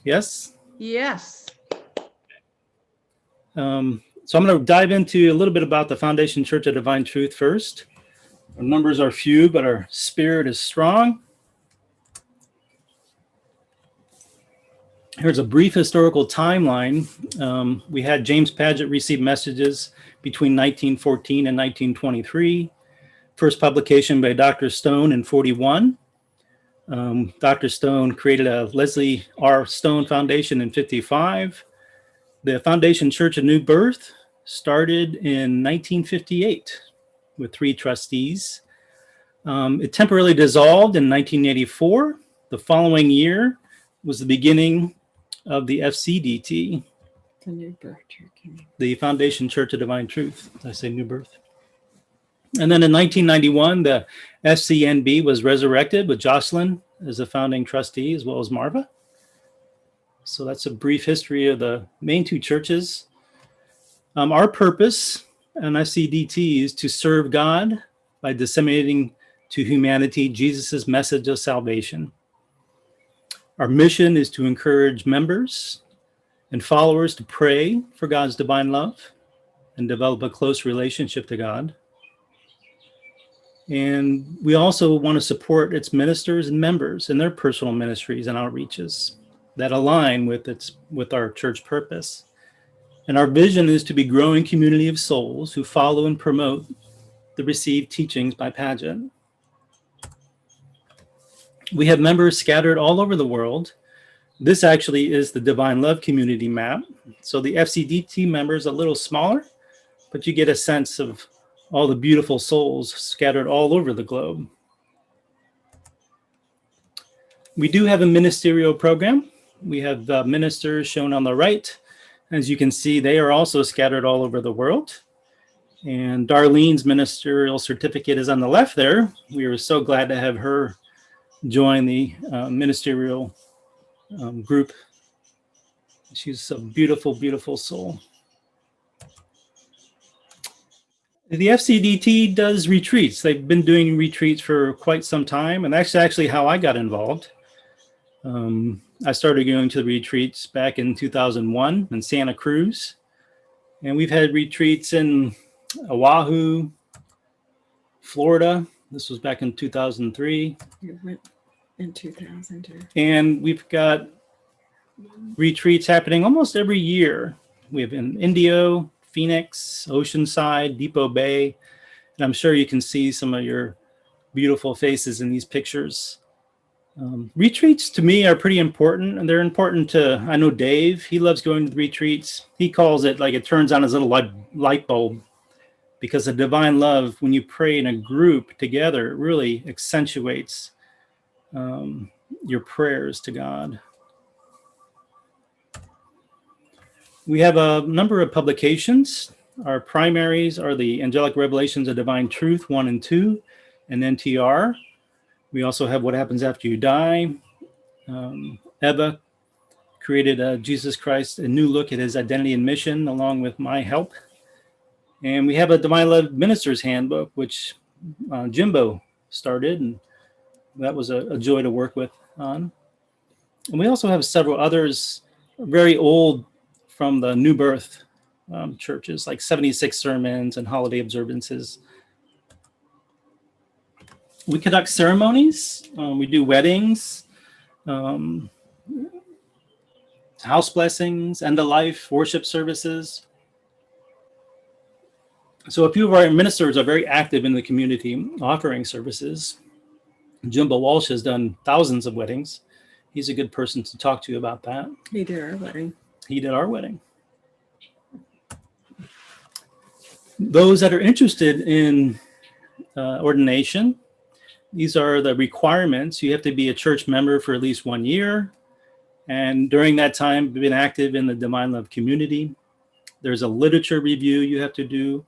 Yes? Yes. So I'm going to dive into a little bit about the Foundation Church of Divine Truth first. Our numbers are few, but our spirit is strong. Here's a brief historical timeline. We had James Paget receive messages between 1914 and 1923. First publication by Dr. Stone in 41. Dr. Stone created a Leslie R. Stone Foundation in 55. The Foundation Church of New Birth started in 1958 with 3 trustees. It temporarily dissolved in 1984. The following year was the beginning of the FCDT, The New Birth Church. the Foundation Church of Divine Truth. Did I say New Birth? And then in 1991, the FCNB was resurrected with Jocelyn as a founding trustee, as well as Marva. So that's a brief history of the main 2 churches. Our purpose on FCDT is to serve God by disseminating to humanity Jesus' message of salvation. Our mission is to encourage members and followers to pray for God's divine love and develop a close relationship to God. And we also want to support its ministers and members in their personal ministries and outreaches that align with our church purpose. And our vision is to be a growing community of souls who follow and promote the received teachings by Paget. We have members scattered all over the world. This actually is the Divine Love Community map. So the FCDT members are a little smaller, but you get a sense of all the beautiful souls scattered all over the globe. We do have a ministerial program. We have ministers shown on the right. As you can see, they are also scattered all over the world. And Darlene's ministerial certificate is on the left there. We are so glad to have her join the ministerial group. She's a beautiful, beautiful soul. The FCDT does retreats. They've been doing retreats for quite some time, and that's actually how I got involved. I started going to the retreats back in 2001 in Santa Cruz, and we've had retreats in Oahu, Florida. This was back in 2003. You went in 2002. And we've got retreats happening almost every year. We have in Indio, Phoenix, Oceanside, Depot Bay, and I'm sure you can see some of your beautiful faces in these pictures. Retreats to me are pretty important, and they're important to, I know Dave, he loves going to the retreats. He calls it like it turns on his little light bulb, because the divine love, when you pray in a group together, it really accentuates your prayers to God. We have a number of publications. Our primaries are the Angelic Revelations of Divine Truth 1 and 2, and NTR. We also have What Happens After You Die. Eva created Jesus Christ, a new look at his identity and mission, along with my help. And we have a Divine Love Minister's Handbook, which Jimbo started, and that was a joy to work with on. And we also have several others, very old, from the New Birth churches, like 76 sermons and holiday observances. We conduct ceremonies. We do weddings, house blessings, end of life, worship services. So a few of our ministers are very active in the community offering services. Jimbo Walsh has done thousands of weddings. He's a good person to talk to about that. He did our wedding. He did our wedding. Those that are interested in ordination, these are the requirements. You have to be a church member for at least 1 year. And during that time, been active in the Divine Love community. There's a literature review you have to do.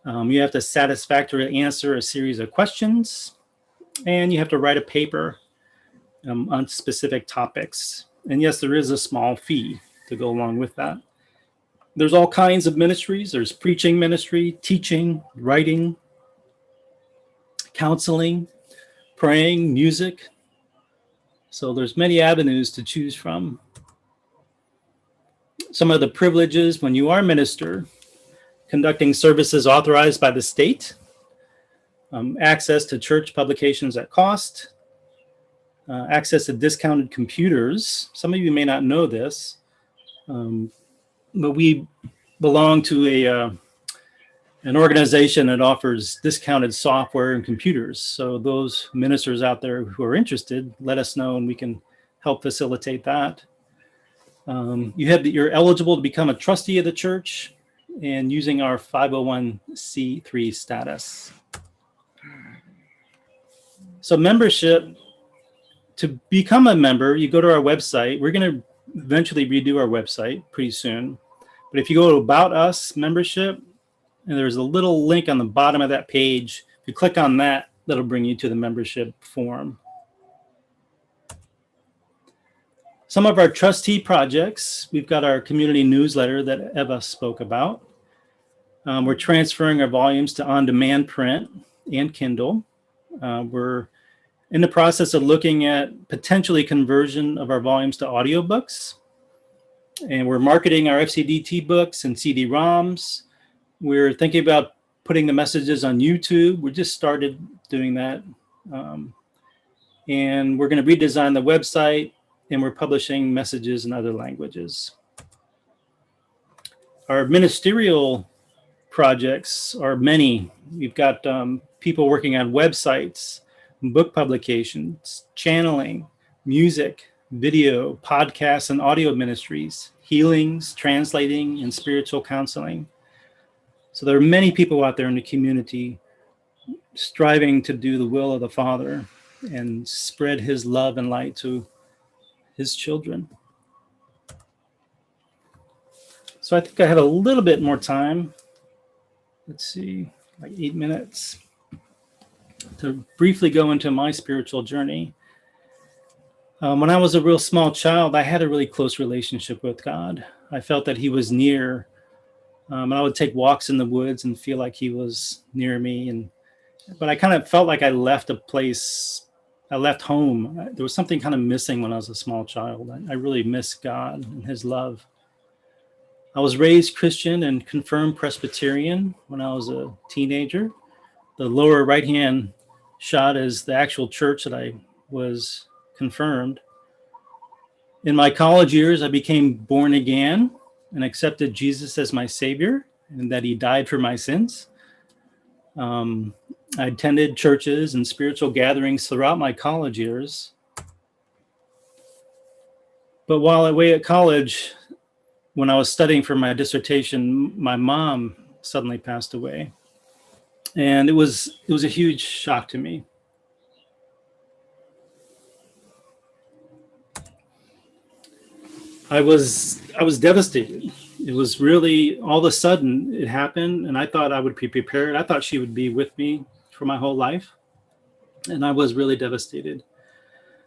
You have to satisfactorily answer a series of questions. And you have to write a paper on specific topics. And yes, there is a small fee to go along with that. There's all kinds of ministries. There's preaching ministry, teaching, writing, counseling, praying, music, So there's many avenues to choose from. Some of the privileges when you are minister: conducting services authorized by the state, access to church publications at cost, access to discounted computers. Some of you may not know this, but we belong to an organization that offers discounted software and computers. So those ministers out there who are interested, let us know and we can help facilitate that. You're eligible to become a trustee of the church and using our 501c3 status. So membership, to become a member, you go to our website. We're going to eventually redo our website pretty soon. But if you go to About Us membership, and there's a little link on the bottom of that page. If you click on that, that'll bring you to the membership form. Some of our trustee projects, we've got our community newsletter that Eva spoke about. We're transferring our volumes to on-demand print and Kindle. We're in the process of looking at potentially conversion of our volumes to audiobooks. And we're marketing our FCDT books and CD-ROMs. We're thinking about putting the messages on YouTube. We just started doing that. And we're going to redesign the website, and we're publishing messages in other languages. Our ministerial projects are many. We've got people working on websites, book publications, channeling, music, video, podcasts, and audio ministries, healings, translating, and spiritual counseling. So there are many people out there in the community striving to do the will of the Father and spread his love and light to his children. So I think I have a little bit more time. Let's see, like 8 minutes to briefly go into my spiritual journey. When I was a real small child, I had a really close relationship with God. I felt that he was near. And I would take walks in the woods and feel like he was near me. But I kind of felt like I left a place. I left home. There was something kind of missing when I was a small child. I really missed God and his love. I was raised Christian and confirmed Presbyterian when I was a teenager. The lower right-hand shot is the actual church that I was confirmed. In my college years, I became born again and accepted Jesus as my Savior and that he died for my sins. I attended churches and spiritual gatherings throughout my college years. But while away at college, when I was studying for my dissertation, my mom suddenly passed away. And it was a huge shock to me. I was devastated. It was really, all of a sudden it happened, and I thought I would be prepared. I thought she would be with me for my whole life, and I was really devastated.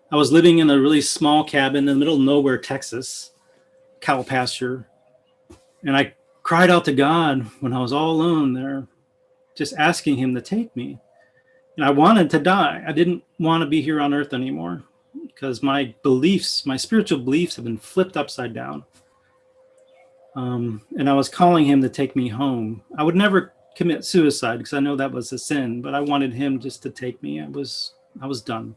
I was living in a really small cabin in the middle of nowhere, Texas, cow pasture, and I cried out to God when I was all alone there, just asking him to take me. And I wanted to die. I didn't want to be here on earth anymore, because my beliefs, my spiritual beliefs have been flipped upside down. And I was calling him to take me home. I would never commit suicide because I know that was a sin, but I wanted him just to take me. I was done.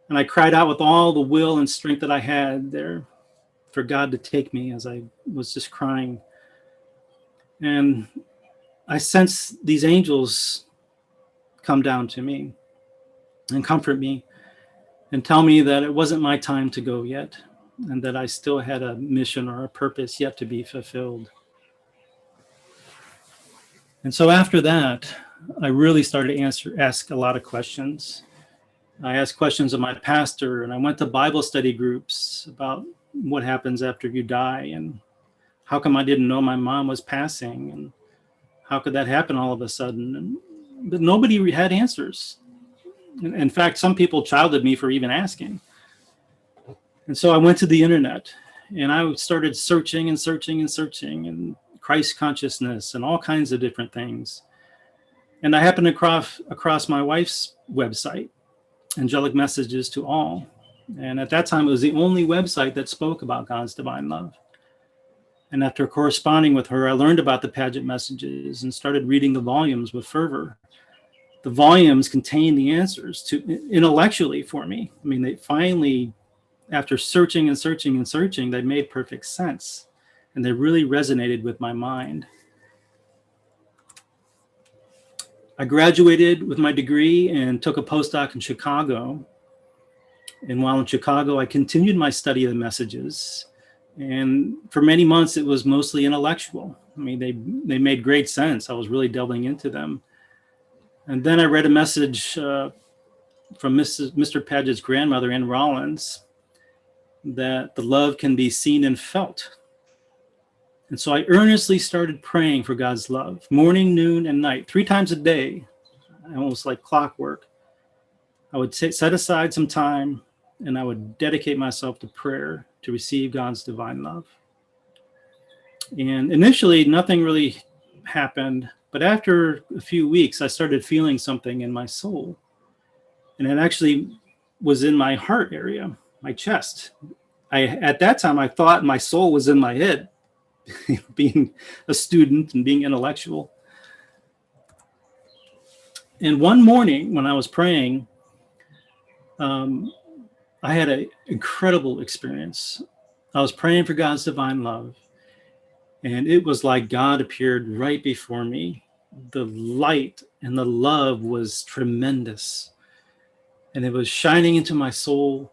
And I cried out with all the will and strength that I had there for God to take me as I was just crying. And I sensed these angels come down to me and comfort me and tell me that it wasn't my time to go yet, and that I still had a mission or a purpose yet to be fulfilled. And so after that, I really started to ask a lot of questions. I asked questions of my pastor, and I went to Bible study groups about what happens after you die, and how come I didn't know my mom was passing, and how could that happen all of a sudden? But nobody had answers. In fact, some people chided me for even asking. And so I went to the internet and I started searching and Christ consciousness and all kinds of different things. And I happened across my wife's website, Angelic Messages to All. And at that time, it was the only website that spoke about God's divine love. And after corresponding with her, I learned about the Paget messages and started reading the volumes with fervor. The volumes contained the answers to intellectually for me. I mean, they finally, after searching and searching and searching, they made perfect sense. And they really resonated with my mind. I graduated with my degree and took a postdoc in Chicago. And while in Chicago, I continued my study of the messages. And for many months, it was mostly intellectual. I mean, they made great sense. I was really delving into them. And then I read a message from Mr. Paget's grandmother, Ann Rollins, that the love can be seen and felt. And so I earnestly started praying for God's love, morning, noon, and night, 3 times a day, almost like clockwork. I would set aside some time and I would dedicate myself to prayer to receive God's divine love. And initially, nothing really happened. But after a few weeks, I started feeling something in my soul. And it actually was in my heart area, my chest. At that time, I thought my soul was in my head, being a student and being intellectual. And one morning when I was praying, I had an incredible experience. I was praying for God's divine love, and it was like God appeared right before me. The light and the love was tremendous, and it was shining into my soul,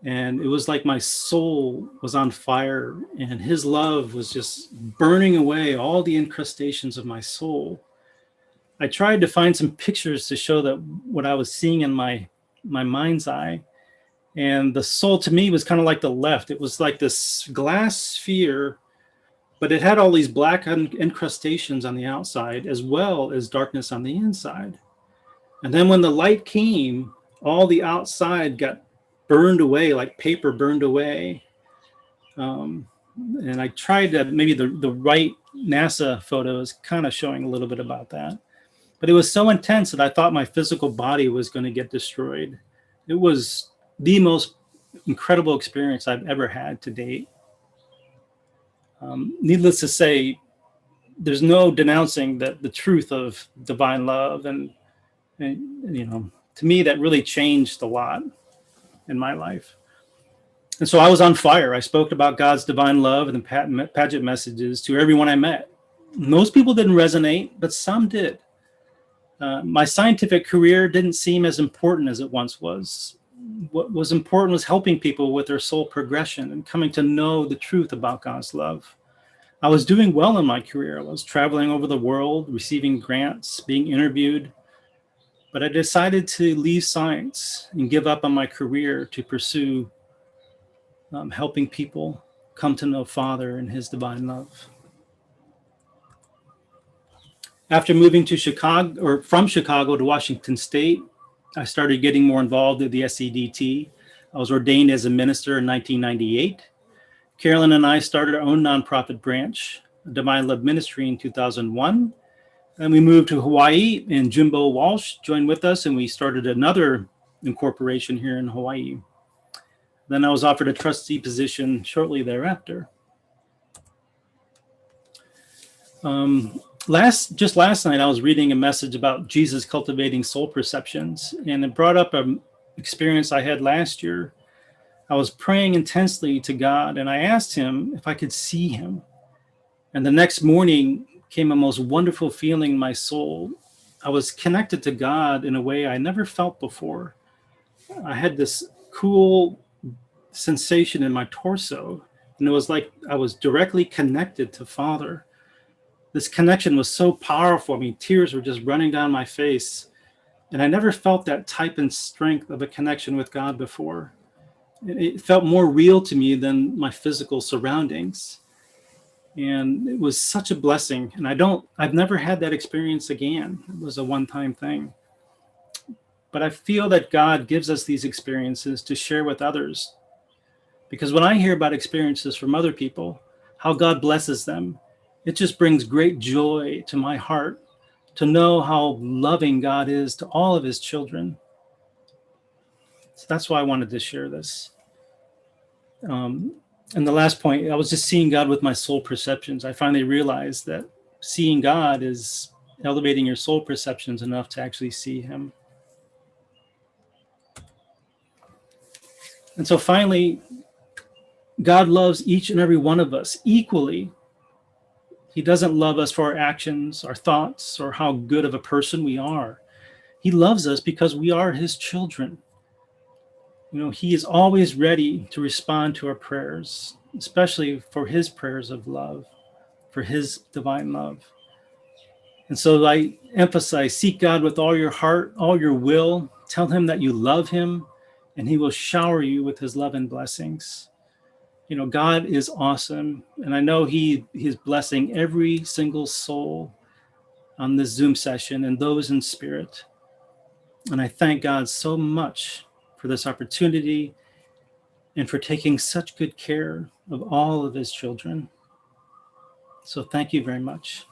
and it was like my soul was on fire, and his love was just burning away all the incrustations of my soul. I tried to find some pictures to show that what I was seeing in my mind's eye. And the soul to me was kind of like the left. It was like this glass sphere, but it had all these black incrustations on the outside as well as darkness on the inside. And then when the light came, all the outside got burned away, like paper burned away. And I tried to, maybe the right NASA photo is kind of showing a little bit about that. But it was so intense that I thought my physical body was going to get destroyed. It was the most incredible experience I've ever had to date. Needless to say, there's no denouncing the truth of divine love. And, you know, to me, that really changed a lot in my life. And so I was on fire. I spoke about God's divine love and the Paget messages to everyone I met. Most people didn't resonate, but some did. My scientific career didn't seem as important as it once was. What was important was helping people with their soul progression and coming to know the truth about God's love. I was doing well in my career. I was traveling over the world, receiving grants, being interviewed. But I decided to leave science and give up on my career to pursue helping people come to know Father and his divine love. After moving to Chicago, or from Chicago to Washington State, I started getting more involved with the SEDT. I was ordained as a minister in 1998. Carolyn and I started our own nonprofit branch, Divine Love Ministry, in 2001. And we moved to Hawaii, and Jimbo Walsh joined with us, and we started another incorporation here in Hawaii. Then I was offered a trustee position shortly thereafter. Just last night, I was reading a message about Jesus cultivating soul perceptions, and it brought up an experience I had last year. I was praying intensely to God, and I asked him if I could see him. And the next morning came a most wonderful feeling in my soul. I was connected to God in a way I never felt before. I had this cool sensation in my torso, and it was like I was directly connected to Father. This connection was so powerful. I mean, tears were just running down my face. And I never felt that type and strength of a connection with God before. It felt more real to me than my physical surroundings. And it was such a blessing. And I've never had that experience again. It was a one-time thing. But I feel that God gives us these experiences to share with others. Because when I hear about experiences from other people, how God blesses them, it just brings great joy to my heart to know how loving God is to all of his children. So that's why I wanted to share this. And the last point, I was just seeing God with my soul perceptions. I finally realized that seeing God is elevating your soul perceptions enough to actually see him. And so finally, God loves each and every one of us equally. He doesn't love us for our actions, our thoughts, or how good of a person we are. He loves us because we are his children. You know, he is always ready to respond to our prayers, especially for his prayers of love, for his divine love. And so I emphasize, seek God with all your heart, all your will. Tell him that you love him, and he will shower you with his love and blessings. You know, God is awesome. And I know he is blessing every single soul on this Zoom session and those in spirit. And I thank God so much for this opportunity and for taking such good care of all of his children. So thank you very much.